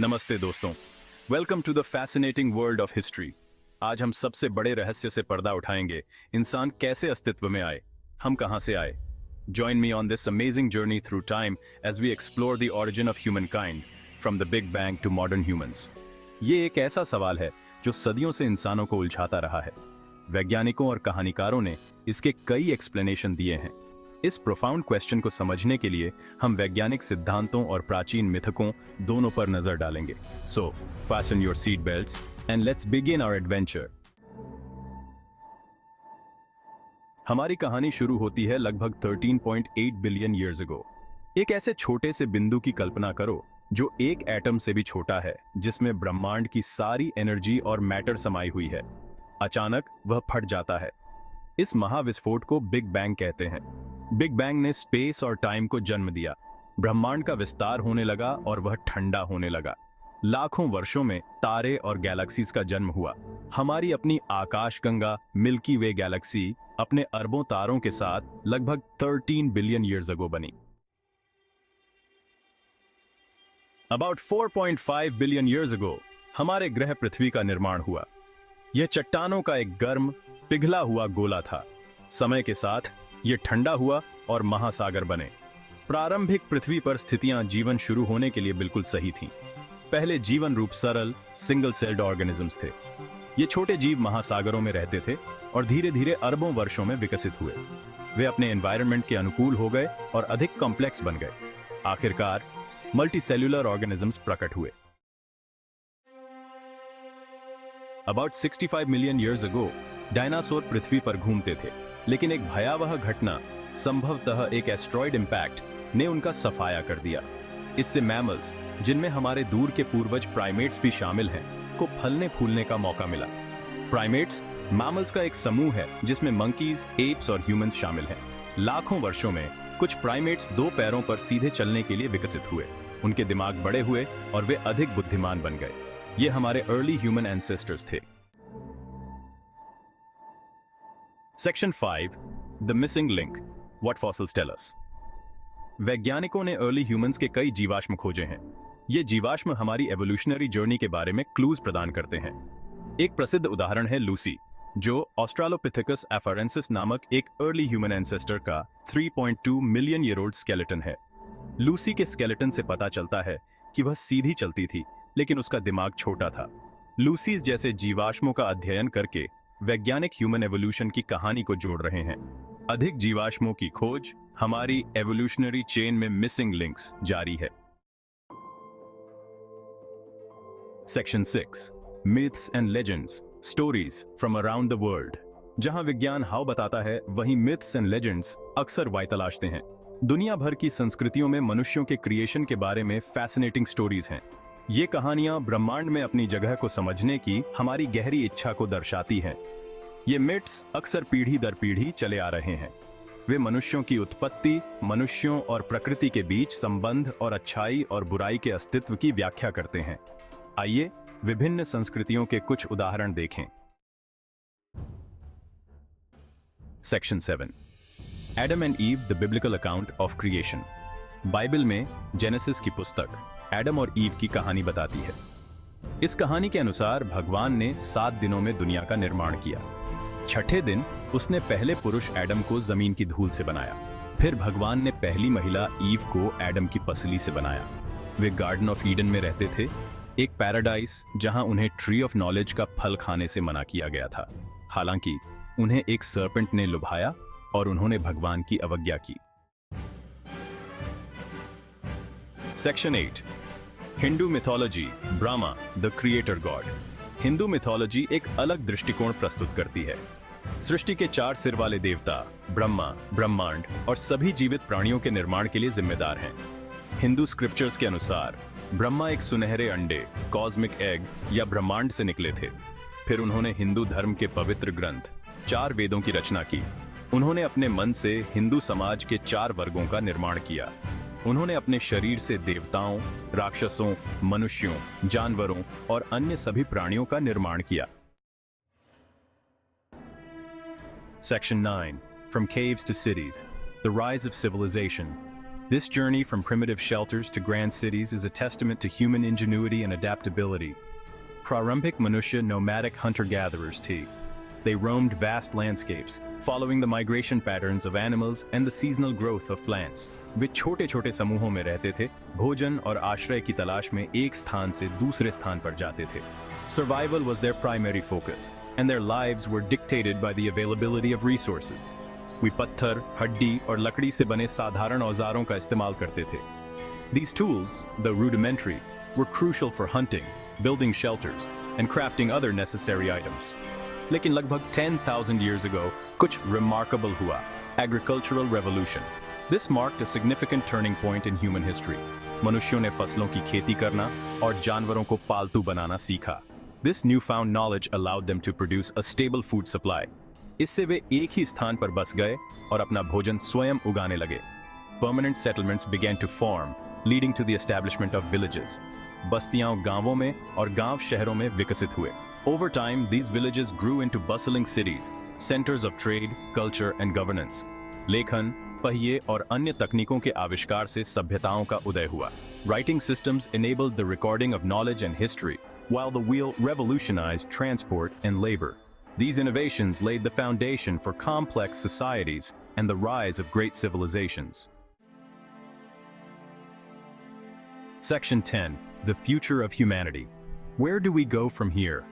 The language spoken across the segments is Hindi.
नमस्ते दोस्तों, welcome to the fascinating world of history. आज हम सबसे बड़े रहस्य से पर्दा उठाएंगे। इंसान कैसे अस्तित्व में आए, हम कहां से आए। Join me on this amazing journey through time as we explore the origin of humankind from the big bang to modern humans. ये एक ऐसा सवाल है जो सदियों से इंसानों को उलझाता रहा है। वैज्ञानिकों और कहानीकारों ने इसके कई एक्सप्लेनेशन दिए हैं। इस प्रोफाउंड क्वेश्चन को समझने के लिए हम वैज्ञानिक सिद्धांतों और प्राचीन मिथकों दोनों पर नजर डालेंगे। सो fasten your seat belts and let's begin our adventure। हमारी कहानी शुरू होती है लगभग 13.8 बिलियन ईयर्स अगो। एक ऐसे छोटे से बिंदु की कल्पना करो जो एक एटम से भी छोटा है, जिसमें ब्रह्मांड की सारी एनर्जी और मैटर समाई हुई है। अचानक वह फट जाता है। इस महाविस्फोट को बिग बैंग कहते हैं। बिग बैंग ने स्पेस और टाइम को जन्म दिया। ब्रह्मांड का विस्तार होने लगा और वह ठंडा होने लगा। लाखों वर्षों में तारे और गैलेक्सीज का जन्म हुआ। हमारी अपनी आकाशगंगा मिल्की वे गैलेक्सी अपने अरबों तारों के साथ लगभग 13 बिलियन ईयर्स अगो बनी। अबाउट 4.5 बिलियन ईयर्स अगो हमारे ग्रह पृथ्वी का निर्माण हुआ। यह चट्टानों का एक गर्म पिघला हुआ गोला था। समय के साथ यह ठंडा हुआ और महासागर बने। प्रारंभिक पृथ्वी पर स्थितियां जीवन शुरू होने के लिए बिल्कुल सही थीं। पहले जीवन रूप सरल सिंगल सेल्ड ऑर्गेनिजम्स थे। ये छोटे जीव महासागरों में रहते थे और धीरे धीरे अरबों वर्षों में विकसित हुए। वे अपने एनवायरनमेंट के अनुकूल हो गए और अधिक कॉम्प्लेक्स बन गए। आखिरकार मल्टीसेल्युलर ऑर्गेनिजम्स प्रकट हुए। About 65 million years ago dinosaur पृथ्वी पर घूमते थे, लेकिन एक भयावह घटना, संभवतः एक एस्ट्रॉइड इंपैक्ट, ने उनका सफाया कर दिया। इससे मैमल्स, जिनमें हमारे दूर के पूर्वज प्राइमेट्स भी शामिल हैं, को फलने फूलने का मौका मिला। प्राइमेट्स मैमल्स का एक समूह है जिसमें मंकीज, एप्स और ह्यूमंस शामिल हैं। लाखों वर्षों में कुछ प्राइमेट्स 2 पैरों पर सीधे चलने के लिए विकसित हुए। उनके दिमाग बड़े हुए और वे अधिक बुद्धिमान बन गए। ये हमारे अर्ली ह्यूमन एंसेस्टर्स थे। Section 5, the missing link, what fossils tell us. वैज्ञानिकों ने अर्ली ह्यूमंस के कई जीवाश्म खोजे हैं। ये जीवाश्म हमारी एवोल्यूशनरी जर्नी के बारे में क्लूज प्रदान करते हैं। एक प्रसिद्ध उदाहरण है लूसी, जो ऑस्ट्रालोपिथेकस एफारेंसिस नामक एक अर्ली ह्यूमन एंसेस्टर का 3.2 मिलियन ईयर ओल्ड स्केलेटन है। लूसी के स्केलेटन से पता चलता है कि वह सीधी चलती थी, लेकिन उसका दिमाग छोटा था। लूसीज जैसे जीवाश्मों का अध्ययन करके वैज्ञानिक ह्यूमन एवोल्यूशन की कहानी को जोड़ रहे हैं। अधिक जीवाश्मों की खोज, हमारी एवोल्यूशनरी चेन में मिसिंग लिंक्स जारी है। Section 6, myths and legends, stories from around the world. जहां विज्ञान हाउ बताता है, वहीं मिथ्स एंड लेजेंड्स अक्सर वाई तलाशते हैं। दुनिया भर की संस्कृतियों में मनुष्यों के क्रिएशन के बारे में फैसिनेटिंग स्टोरीज हैं। ये कहानियां ब्रह्मांड में अपनी जगह को समझने की हमारी गहरी इच्छा को दर्शाती हैं। ये मिथ्स अक्सर पीढ़ी दर पीढ़ी चले आ रहे हैं। वे मनुष्यों की उत्पत्ति, मनुष्यों और प्रकृति के बीच संबंध और अच्छाई और बुराई के अस्तित्व की व्याख्या करते हैं। आइए विभिन्न संस्कृतियों के कुछ उदाहरण देखें। Section 7, Adam and ewe, the biblical account of creation. Bible में जेनेसिस की पुस्तक एडम और ईव की कहानी बताती है। इस कहानी के अनुसार भगवान ने 7 दिनों में दुनिया का निर्माण किया। छठे दिन उसने पहले पुरुष एडम को जमीन की धूल से बनाया। फिर भगवान ने पहली महिला ईव को एडम की पसली से बनाया। वे गार्डन ऑफ ईडन में रहते थे, एक पैराडाइस जहां उन्हें ट्री ऑफ नॉलेज का फल खाने से मना किया गया था। हालांकि उन्हें एक सर्पेंट ने लुभाया और उन्होंने भगवान की अवज्ञा की। Section 8, Hindu mythology, Brahma the creator God. Hindu mythology एक अलग दृष्टिकोण प्रस्तुत करती है। सृष्टि के 4 सिर वाले देवता ब्रह्मा, ब्रह्मांड और सभी जीवित प्राणियों के निर्माण के लिए जिम्मेदार हैं। हिंदू स्क्रिप्चर्स के अनुसार ब्रह्मा एक सुनहरे अंडे, कॉस्मिक एग या ब्रह्मांड से निकले थे। फिर उन्होंने हिंदू धर्म के पवित्र ग्रंथ 4 वेदों की रचना की। उन्होंने अपने मन से हिंदू समाज के 4 वर्गों का निर्माण किया। उन्होंने अपने शरीर से देवताओं, राक्षसों, मनुष्यों, जानवरों और अन्य सभी प्राणियों का निर्माण किया। Section 9, From Caves to Cities, The Rise of Civilization। This journey from primitive shelters to grand cities is a testament to human ingenuity and adaptability. प्रारंभिक मनुष्य nomadic hunter-gatherers थे. They roamed vast landscapes, following the migration patterns of animals and the seasonal growth of plants. वे छोटे-छोटे समूहों में रहते थे, भोजन और आश्रय की तलाश में एक स्थान से दूसरे स्थान पर जाते थे. Survival was their primary focus, and their lives were dictated by the availability of resources. वे पत्थर, हड्डी और लकड़ी से बने साधारण औजारों का इस्तेमाल करते थे. These tools, though rudimentary, were crucial for hunting, building shelters, and crafting other necessary items. लेकिन लगभग 10,000 years ago, कुछ remarkable हुआ. Agricultural revolution. This marked a significant turning point in human history. मनुष्यों ने फसलों की खेती करना और जानवरों को पालतू बनाना सीखा. This newfound knowledge allowed them to produce a stable food supply. इससे वे एक ही स्थान पर बस गए और अपना भोजन स्वयं उगाने लगे. Permanent settlements began to form, leading to the establishment of villages. बस्तियां गांवों में और गांव शहरों में विकसित हुए. Over time, these villages grew into bustling cities, centers of trade, culture, and governance. लेखन, पहिए और अन्य तकनीकों के आविष्कार से सभ्यताओं का उदय हुआ. Writing systems enabled the recording of knowledge and history, while the wheel revolutionized transport and labor. These innovations laid the foundation for complex societies and the rise of great civilizations. Section 10. The future of humanity. Where do we go from here?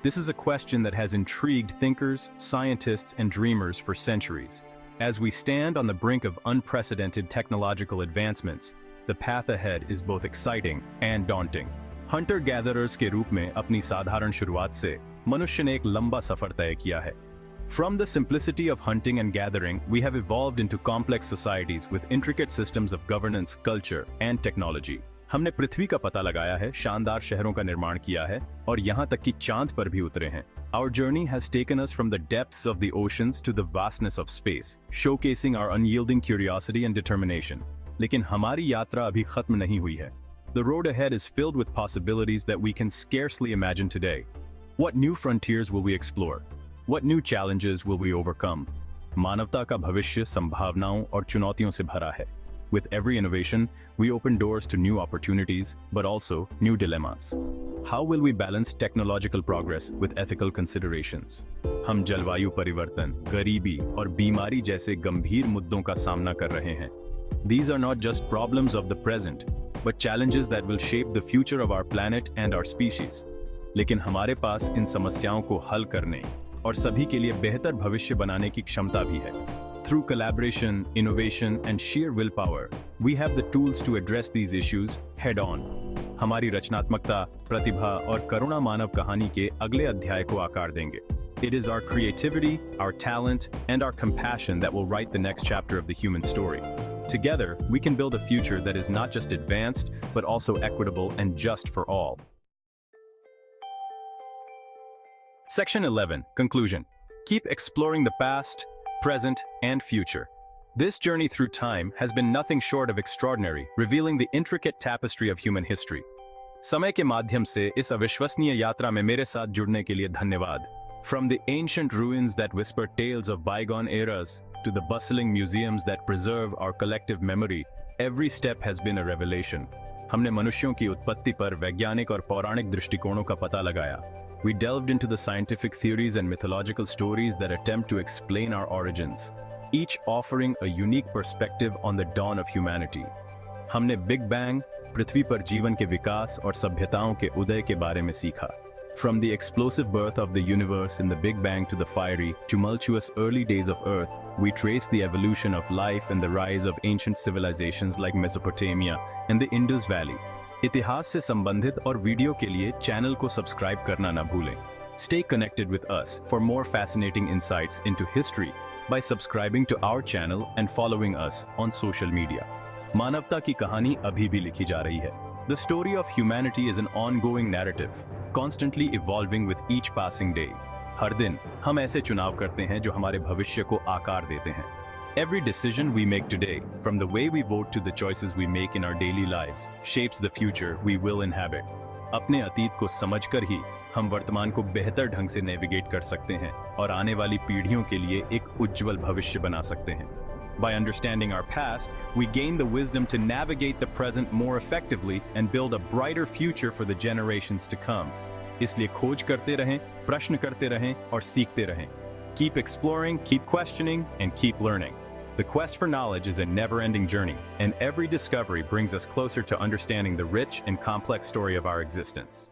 This is a question that has intrigued thinkers, scientists, and dreamers for centuries. As we stand on the brink of unprecedented technological advancements, the path ahead is both exciting and daunting. Hunter-gatherers के रूप में अपनी साधारण शुरुआत से मनुष्य ने एक लंबा सफर तय किया है. From the simplicity of hunting and gathering, we have evolved into complex societies with intricate systems of governance, culture, and technology. हमने पृथ्वी का पता लगाया है, शानदार शहरों का निर्माण किया है और यहाँ तक कि चांद पर भी उतरे हैं. Our journey has taken us from the depths of the oceans to the vastness of space, showcasing our unyielding curiosity and determination. लेकिन हमारी यात्रा अभी खत्म नहीं हुई है. The road ahead is filled with possibilities that we can scarcely imagine today. What new frontiers will we explore? What new challenges will we overcome? मानवता का भविष्य संभावनाओं और चुनौतियों से भरा है. With every innovation, we open doors to new opportunities, but also new dilemmas. How will we balance technological progress with ethical considerations? हम जलवायु परिवर्तन, गरीबी और बीमारी जैसे गंभीर मुद्दों का सामना कर रहे हैं. These are not just problems of the present, but challenges that will shape the future of our planet and our species. लेकिन हमारे पास इन समस्याओं को हल करने और सभी के लिए बेहतर भविष्य बनाने की क्षमता भी है. Through collaboration, innovation, and sheer willpower, we have the tools to address these issues head-on. हमारी रचनात्मकता, प्रतिभा और करुणा मानव कहानी के अगले अध्याय को आकार देंगे. It is our creativity, our talent, and our compassion that will write the next chapter of the human story. Together, we can build a future that is not just advanced, but also equitable and just for all. Section 11. Conclusion. Keep exploring the past, present, and future. This journey through time has been nothing short of extraordinary, revealing the intricate tapestry of human history. समय के माध्यम से इस अविश्वसनीय यात्रा में मेरे साथ जुड़ने के लिए धन्यवाद. From the ancient ruins that whisper tales of bygone eras to the bustling museums that preserve our collective memory, every step has been a revelation. हमने मनुष्यों की उत्पत्ति पर वैज्ञानिक और पौराणिक दृष्टिकोणों का पता लगाया. We delved into the scientific theories and mythological stories that attempt to explain our origins, each offering a unique perspective on the dawn of humanity. हमने Big Bang, पृथ्वी पर जीवन के विकास और सभ्यताओं के उदय के बारे में सीखा. From the explosive birth of the universe in the Big Bang to the fiery, tumultuous early days of Earth, we trace the evolution of life and the rise of ancient civilizations like Mesopotamia and the Indus Valley. इतिहास से संबंधित और वीडियो के लिए चैनल को सब्सक्राइब करना ना भूलें. Stay connected with us for more fascinating insights into history by subscribing to our channel and following us on social media. मानवता की कहानी अभी भी लिखी जा रही है. The story of humanity is an ongoing narrative, constantly evolving with each passing day. हर दिन हम ऐसे चुनाव करते हैं जो हमारे भविष्य को आकार देते हैं. Every decision we make today, from the way we vote to the choices we make in our daily lives, shapes the future we will inhabit. अपने अतीत को समझकर ही हम वर्तमान को बेहतर ढंग से नेविगेट कर सकते हैं और आने वाली पीढ़ियों के लिए एक उज्जवल भविष्य बना सकते हैं. By understanding our past, we gain the wisdom to navigate the present more effectively and build a brighter future for the generations to come. इसलिए खोज करते रहें, प्रश्न करते रहें और सीखते रहें. Keep exploring, keep questioning, and keep learning. The quest for knowledge is a never-ending journey, and every discovery brings us closer to understanding the rich and complex story of our existence.